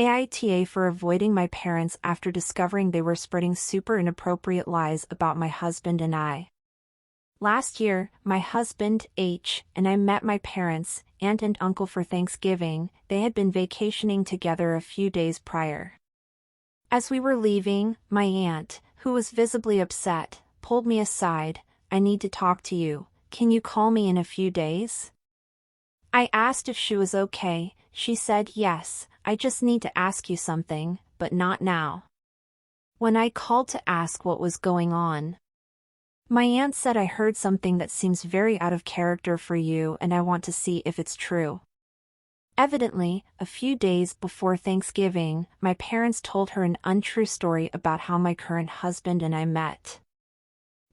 AITA for avoiding my parents after discovering they were spreading super inappropriate lies about my husband and I. Last year, my husband, H, and I met my parents, aunt and uncle for Thanksgiving. They had been vacationing together a few days prior. As we were leaving, my aunt, who was visibly upset, pulled me aside. "I need to talk to you. Can you call me in a few days?" I asked if she was okay. She said, "Yes, I just need to ask you something, but not now." When I called to ask what was going on, my aunt said, "I heard something that seems very out of character for you and I want to see if it's true." Evidently, a few days before Thanksgiving, my parents told her an untrue story about how my current husband and I met.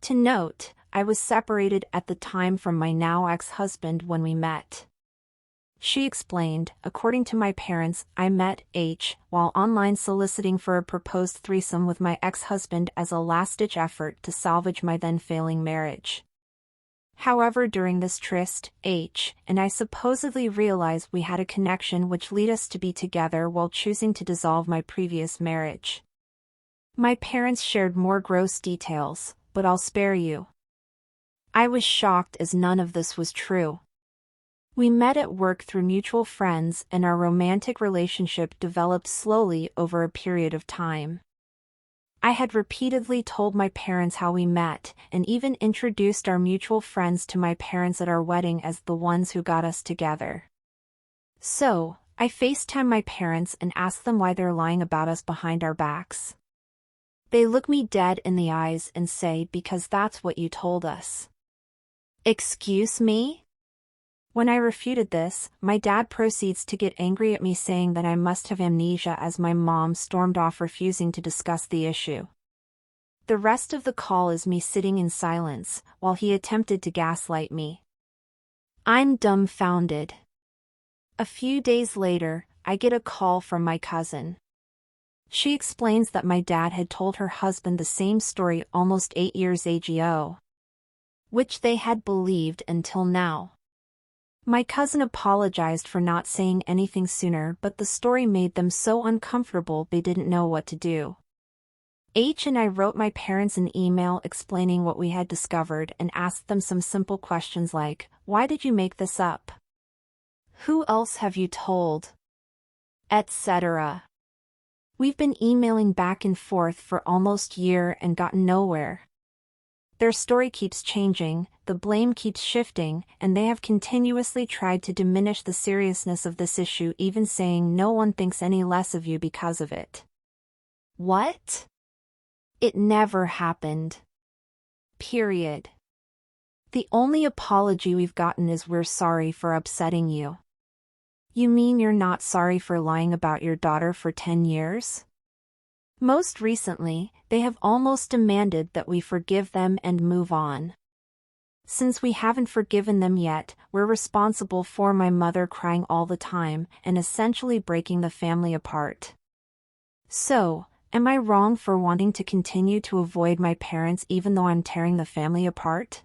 To note, I was separated at the time from my now ex-husband when we met. She explained, according to my parents, I met H while online soliciting for a proposed threesome with my ex-husband as a last-ditch effort to salvage my then-failing marriage. However, during this tryst, H and I supposedly realized we had a connection which led us to be together while choosing to dissolve my previous marriage. My parents shared more gross details, but I'll spare you. I was shocked as none of this was true. We met at work through mutual friends and our romantic relationship developed slowly over a period of time. I had repeatedly told my parents how we met and even introduced our mutual friends to my parents at our wedding as the ones who got us together. So, I FaceTime my parents and ask them why they're lying about us behind our backs. They look me dead in the eyes and say, "Because that's what you told us." Excuse me? When I refuted this, my dad proceeds to get angry at me, saying that I must have amnesia as my mom stormed off, refusing to discuss the issue. The rest of the call is me sitting in silence, while he attempted to gaslight me. I'm dumbfounded. A few days later, I get a call from my cousin. She explains that my dad had told her husband the same story almost 8 years ago, which they had believed until now. My cousin apologized for not saying anything sooner, but the story made them so uncomfortable they didn't know what to do. H and I wrote my parents an email explaining what we had discovered and asked them some simple questions like, "Why did you make this up? Who else have you told?" etc. We've been emailing back and forth for almost a year and gotten nowhere. Their story keeps changing, the blame keeps shifting, and they have continuously tried to diminish the seriousness of this issue, even saying no one thinks any less of you because of it. What? It never happened. Period. The only apology we've gotten is "We're sorry for upsetting you." You mean you're not sorry for lying about your daughter for 10 years? Most recently, they have almost demanded that we forgive them and move on. Since we haven't forgiven them yet, we're responsible for my mother crying all the time and essentially breaking the family apart. So, am I wrong for wanting to continue to avoid my parents even though I'm tearing the family apart?